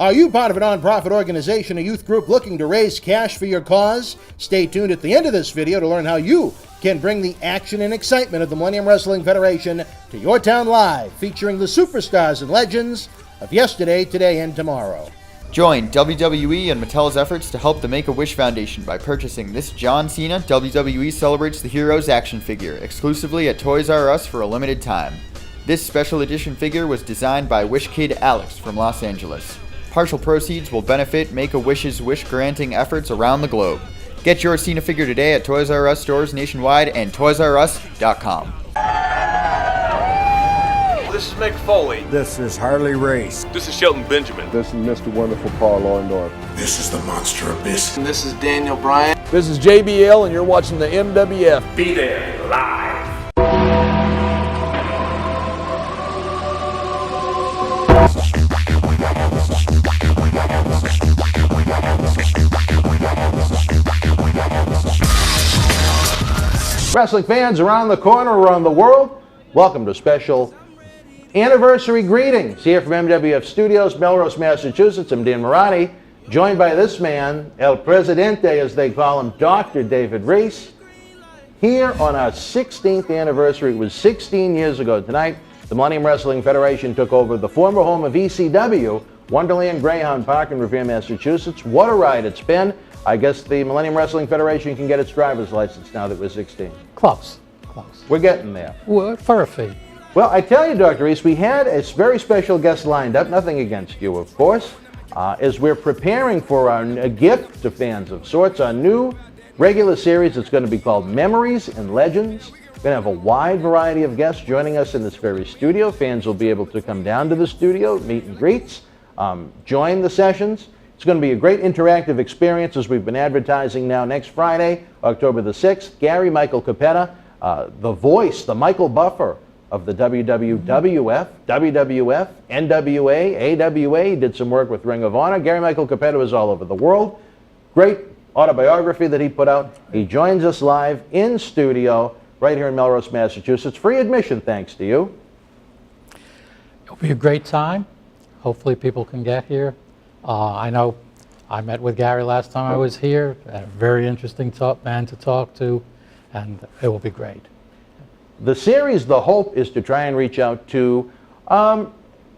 Are you part of a nonprofit organization, a youth group looking to raise cash for your cause? Stay tuned at the end of this video to learn how you can bring the action and excitement of the Millennium Wrestling Federation to your town live, featuring the superstars and legends of yesterday, today, and tomorrow. Join WWE and Mattel's efforts to help the Make-A-Wish Foundation by purchasing this John Cena WWE Celebrates the Heroes action figure exclusively at Toys R Us for a limited time. This special edition figure was designed by Wish Kid Alex from Los Angeles. Partial proceeds will benefit Make-A-Wish's wish-granting efforts around the globe. Get your Cena figure today at Toys R Us stores nationwide and ToysRUs.com. This is Mick Foley. This is Harley Race. This is Shelton Benjamin. This is Mr. Wonderful Paul Orndorff. This is the Monster Abyss. And this is Daniel Bryan. This is JBL, and you're watching the MWF. Be there, live. Wrestling fans around the corner, around the world, welcome to special anniversary greetings here from MWF Studios, Melrose, Massachusetts. I'm Dan Morani, joined by this man, El Presidente, as they call him, Dr. David Reese. Here on our 16th anniversary, it was 16 years ago tonight, the Millennium Wrestling Federation took over the former home of ECW, Wonderland Greyhound Park in Revere, Massachusetts. What a ride it's been. I guess the Millennium Wrestling Federation can get its driver's license now that we're 16. Close. We're getting there. For a fee. Well, I tell you, Dr. Reese, we had a very special guest lined up, nothing against you, of course, as we're preparing for a gift to fans of sorts, our new regular series that's going to be called Memories and Legends. We're going to have a wide variety of guests joining us in this very studio. Fans will be able to come down to the studio, meet and greets, join the sessions. It's going to be a great interactive experience as we've been advertising now. Next Friday, October the 6th, Gary Michael Cappetta, the voice, the Michael Buffer of the WWF, WWF, NWA, AWA. He did some work with Ring of Honor. Gary Michael Cappetta is all over the world. Great autobiography that he put out. He joins us live in studio right here in Melrose, Massachusetts. Free admission, thanks to you. It'll be a great time. Hopefully people can get here. I know I met with Gary last time I was here. A very interesting man to talk to, and it will be great. The series, the hope is to try and reach out to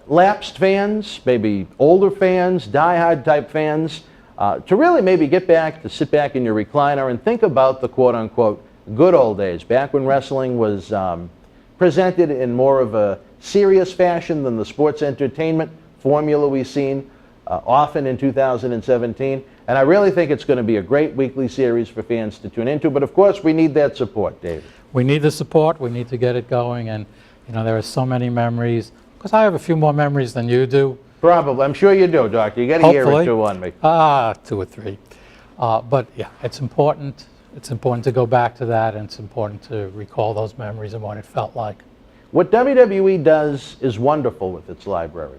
lapsed fans, maybe older fans, die-hard type fans, to really maybe get back, to sit back in your recliner and think about the quote-unquote good old days, back when wrestling was presented in more of a serious fashion than the sports entertainment formula we've seen often in 2017. And I really think it's going to be a great weekly series for fans to tune into. But of course, we need that support, David. We need the support. We need to get it going. And, you know, there are so many memories. Because I have a few more memories than you do. Probably. I'm sure you do, Doctor. You got a year or two on me. 2 or 3. But, yeah, it's important. It's important to go back to that, and it's important to recall those memories and what it felt like. What WWE does is wonderful with its library.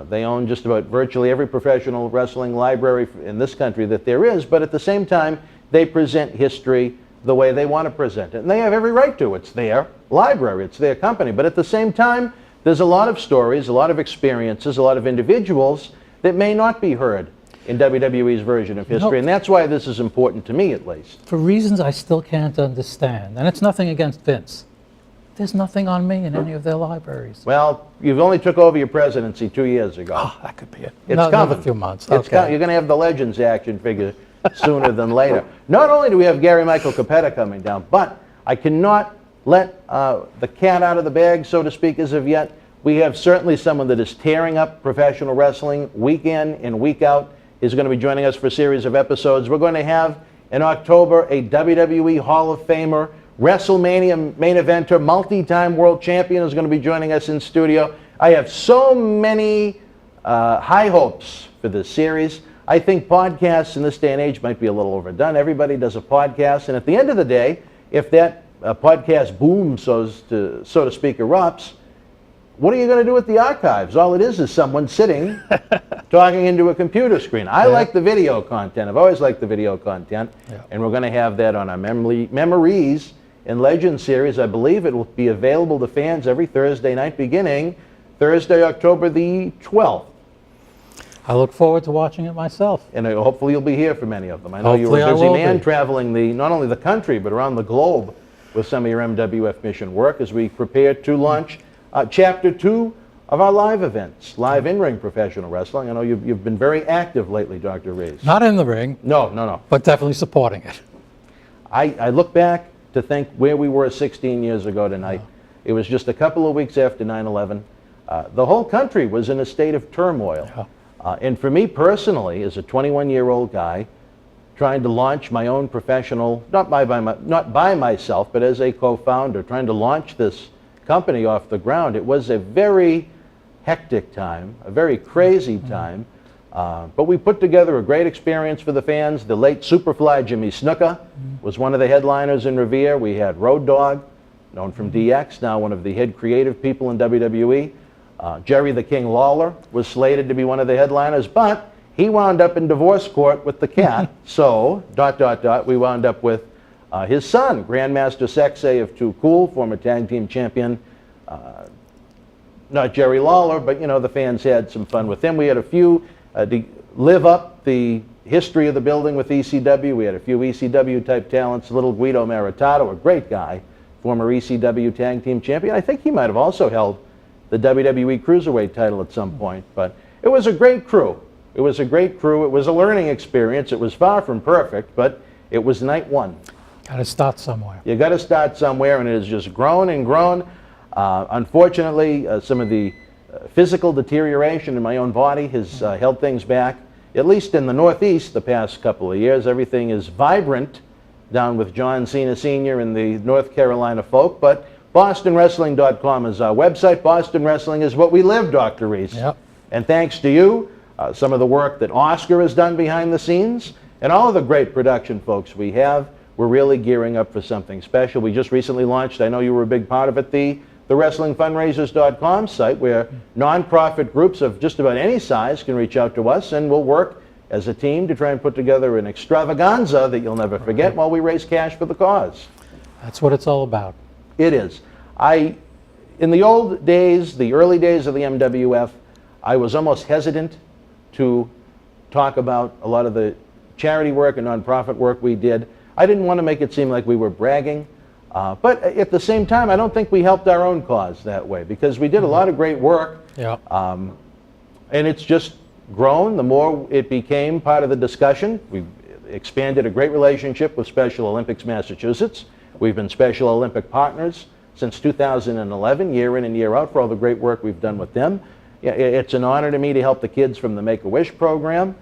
They own just about virtually every professional wrestling library in this country that there is, but at the same time, they present history the way they want to present it. And they have every right to. It's their library, it's their company. But at the same time, there's a lot of stories, a lot of experiences, a lot of individuals that may not be heard in WWE's version of history. And that's why this is important to me, at least. For reasons I still can't understand. And it's nothing against Vince. There's nothing on me in any of their libraries. Well, you've only took over your presidency 2 years ago. Oh, that could be it. It's coming. Another few months. Okay. You're going to have the Legends action figure sooner than later. Not only do we have Gary Michael Cappetta coming down, but I cannot let the cat out of the bag, so to speak, as of yet. We have certainly someone that is tearing up professional wrestling week in and week out. Is going to be joining us for a series of episodes. We're going to have in October a WWE Hall of Famer, WrestleMania main eventer, multi-time world champion is going to be joining us in studio. I have so many high hopes for this series. I think podcasts in this day and age might be a little overdone. Everybody does a podcast, and at the end of the day, if that podcast boom, so to speak, erupts, what are you going to do with the archives? All it is someone sitting talking into a computer screen. I like the video content. I've always liked the video content, and we're going to have that on our Memories and Legends series. I believe it will be available to fans every Thursday night beginning Thursday, October the 12th. I look forward to watching it myself. And hopefully you'll be here for many of them. I know Hopefully you're a I busy will man be. traveling not only the country, but around the globe with some of your MWF mission work as we prepare to launch Chapter 2 of our live events, live in-ring professional wrestling. I know you've been very active lately, Dr. Reese. Not in the ring, No. but definitely supporting it. I look back to think where we were 16 years ago tonight. It was just a couple of weeks after 9/11. The whole country was in a state of turmoil. And for me personally, as a 21-year-old guy, trying to launch my own professional, not by myself, but as a co-founder, trying to launch this company off the ground, it was a very hectic time, a very crazy time. But we put together a great experience for the fans. The late Superfly Jimmy Snuka was one of the headliners in Revere. We had Road Dogg, known from DX, now one of the head creative people in WWE. Jerry the King Lawler was slated to be one of the headliners, but he wound up in divorce court with the cat. So, ... we wound up with his son, Grandmaster Sexay of Too Cool, former tag team champion. Not Jerry Lawler, but the fans had some fun with him. We had a few, to live up the history of the building with ECW, we had a few ECW type talents. Little Guido Maritato, a great guy, former ECW tag team champion. I think he might have also held the WWE Cruiserweight title at some point, but it was a great crew. It was a great crew. It was a learning experience. It was far from perfect, but it was night one. Got to start somewhere. You got to start somewhere, and it has just grown and grown. Unfortunately, some of the physical deterioration in my own body has held things back. At least in the Northeast the past couple of years, everything is vibrant down with John Cena Sr. and the North Carolina folk, but BostonWrestling.com is our website. Boston Wrestling is what we live, Dr. Reese. Yep. And thanks to you, some of the work that Oscar has done behind the scenes, and all of the great production folks we have, we're really gearing up for something special. We just recently launched, I know you were a big part of it, the WrestlingFundraisers.com site, where nonprofit groups of just about any size can reach out to us, and we'll work as a team to try and put together an extravaganza that you'll never forget while we raise cash for the cause. That's what it's all about. It is. In the old days, the early days of the MWF, I was almost hesitant to talk about a lot of the charity work and nonprofit work we did. I didn't want to make it seem like we were bragging, but at the same time, I don't think we helped our own cause that way, because we did a lot of great work, Yeah. and it's just grown. The more it became part of the discussion, we expanded a great relationship with Special Olympics Massachusetts. We've been Special Olympic partners since 2011, year in and year out, for all the great work we've done with them. It's an honor to me to help the kids from the Make-A-Wish program,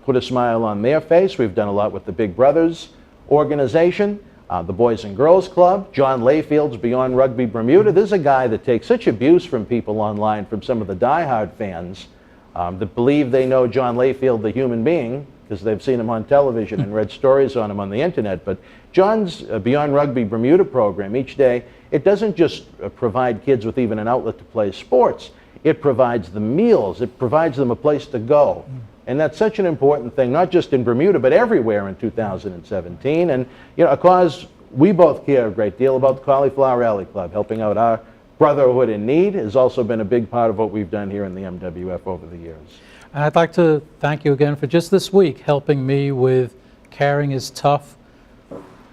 put a smile on their face. We've done a lot with the Big Brothers organization, the Boys and Girls Club, John Layfield's Beyond Rugby Bermuda. There's a guy that takes such abuse from people online, from some of the diehard fans that believe they know John Layfield, the human being, because they've seen him on television and read stories on him on the internet. But John's Beyond Rugby Bermuda program, each day, it doesn't just provide kids with even an outlet to play sports. It provides them meals. It provides them a place to go. And that's such an important thing, not just in Bermuda, but everywhere in 2017. And, a cause we both care a great deal about, the Cauliflower Alley Club, helping out our brotherhood in need, has also been a big part of what we've done here in the MWF over the years. And I'd like to thank you again for just this week helping me with Caring is Tough,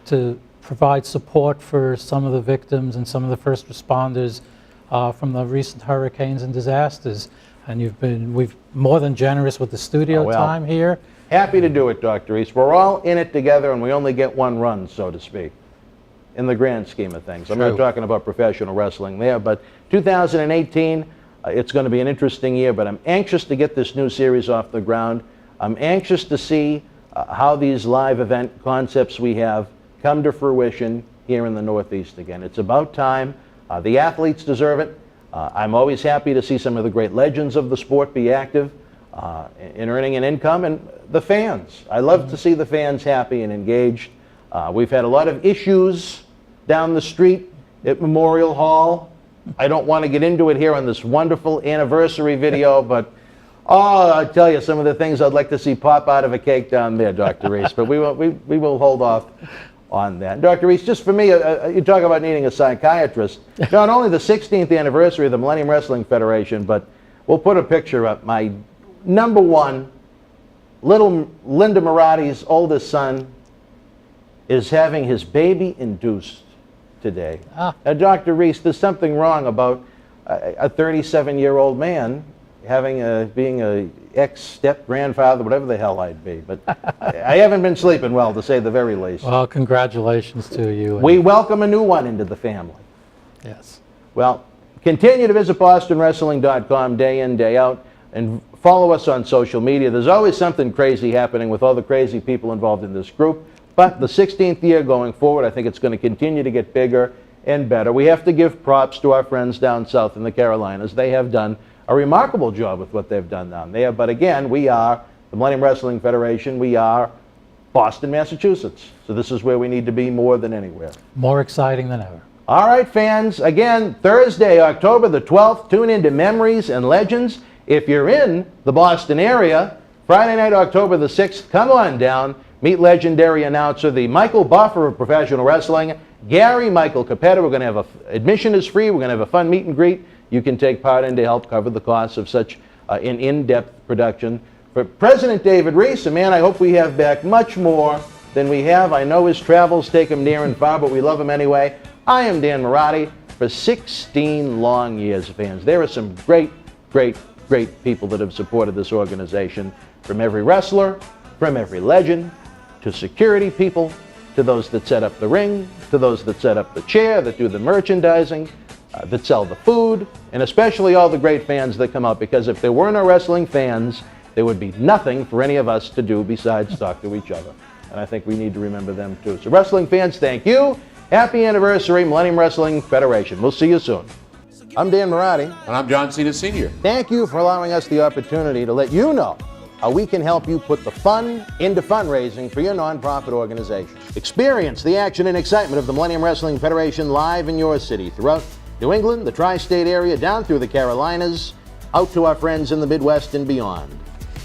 to provide support for some of the victims and some of the first responders from the recent hurricanes and disasters. And we've more than generous with the studio time here. Happy to do it, Dr. Reese. We're all in it together, and we only get one run, so to speak, in the grand scheme of things. I'm not talking about professional wrestling there, but 2018, it's going to be an interesting year, but I'm anxious to get this new series off the ground. I'm anxious to see how these live event concepts we have come to fruition here in the Northeast again. It's about time. The athletes deserve it. I'm always happy to see some of the great legends of the sport be active in earning an income, and the fans. I love to see the fans happy and engaged. We've had a lot of issues down the street at Memorial Hall. I don't want to get into it here on this wonderful anniversary video, but I tell you, some of the things I'd like to see pop out of a cake down there, Dr. Reese, but we will hold off on that. Dr. Reese, just for me, you talk about needing a psychiatrist. Not only the 16th anniversary of the Millennium Wrestling Federation, but we'll put a picture up. My Number one, little Linda Marati's oldest son is having his baby induced today. Dr. Reese, there's something wrong about a 37-year-old man being a ex-step-grandfather, whatever the hell I'd be. But I haven't been sleeping well, to say the very least. Well, congratulations to you. We welcome a new one into the family. Yes. Well, continue to visit BostonWrestling.com day in, day out, and follow us on social media. There's always something crazy happening with all the crazy people involved in this group. But the 16th year going forward, I think it's going to continue to get bigger and better. We have to give props to our friends down south in the Carolinas. They have done a remarkable job with what they've done down there. But again, we are the Millennium Wrestling Federation. We are Boston, Massachusetts. So this is where we need to be more than anywhere. More exciting than ever. All right, fans. Again, Thursday, October the 12th, tune into Memories and Legends. If you're in the Boston area, Friday night, October the 6th, come on down. Meet legendary announcer, the Michael Buffer of professional wrestling, Gary Michael Cappetta. We're going to have admission is free. We're going to have a fun meet and greet. You can take part in to help cover the costs of such an in-depth production. For President David Reese, a man I hope we have back much more than we have. I know his travels take him near and far, but we love him anyway. I am Dan Maurice for 16 long years, fans. There are some great, great, great people that have supported this organization, from every wrestler, from every legend, to security people, to those that set up the ring, to those that set up the chair, that do the merchandising, that sell the food, and especially all the great fans that come out, because if there were no wrestling fans, there would be nothing for any of us to do besides talk to each other. And I think we need to remember them too. So wrestling fans, thank you. Happy anniversary, Millennium Wrestling Federation. We'll see you soon. I'm Dan Maurice. And I'm John Cena Sr. Thank you for allowing us the opportunity to let you know how we can help you put the fun into fundraising for your nonprofit organization. Experience the action and excitement of the Millennium Wrestling Federation live in your city, throughout New England, the tri-state area, down through the Carolinas, out to our friends in the Midwest and beyond.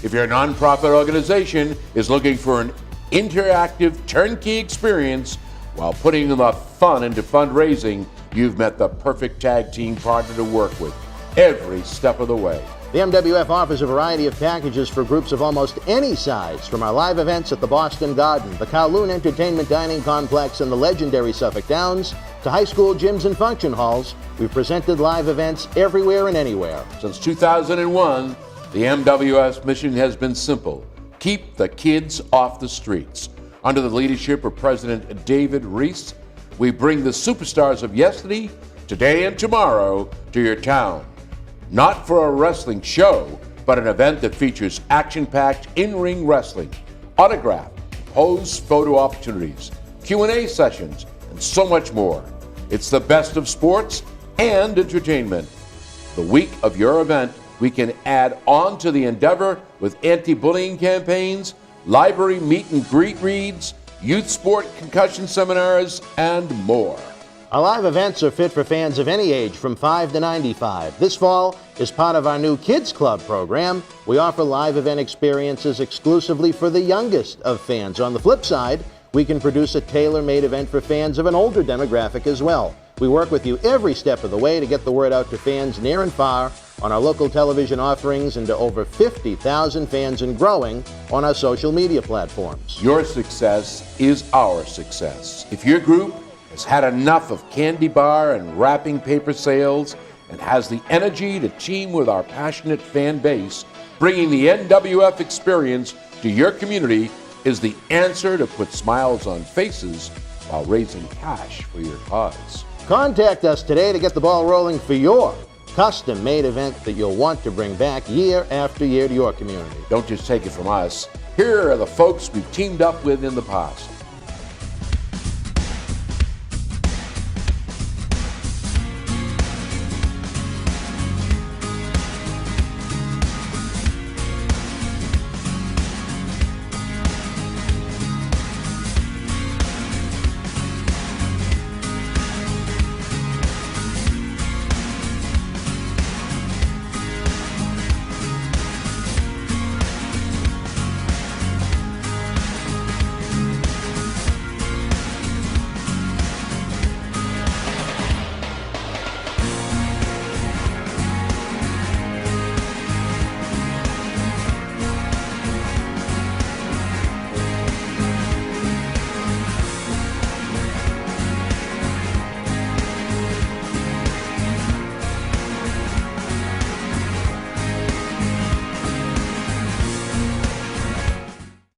If your nonprofit organization is looking for an interactive turnkey experience while putting the fun into fundraising, you've met the perfect tag team partner to work with every step of the way. The MWF offers a variety of packages for groups of almost any size, from our live events at the Boston Garden, the Kowloon Entertainment Dining Complex, and the legendary Suffolk Downs, to high school gyms and function halls. We've presented live events everywhere and anywhere. Since 2001, the MWF's mission has been simple: keep the kids off the streets. Under the leadership of President David Reese, we bring the superstars of yesterday, today, and tomorrow to your town. Not for a wrestling show, but an event that features action-packed in-ring wrestling, autograph, pose photo opportunities, Q&A sessions, and so much more. It's the best of sports and entertainment. The week of your event, we can add on to the endeavor with anti-bullying campaigns, library meet and greet reads, youth sport concussion seminars, and more. Our live events are fit for fans of any age from 5 to 95. This fall, as part of our new Kids Club program, we offer live event experiences exclusively for the youngest of fans. On the flip side, we can produce a tailor-made event for fans of an older demographic as well. We work with you every step of the way to get the word out to fans near and far on our local television offerings and to over 50,000 fans and growing on our social media platforms. Your success is our success. If your group has had enough of candy bar and wrapping paper sales and has the energy to team with our passionate fan base, bringing the MWF experience to your community is the answer to put smiles on faces while raising cash for your cause. Contact us today to get the ball rolling for your custom-made event that you'll want to bring back year after year to your community. Don't just take it from us. Here are the folks we've teamed up with in the past.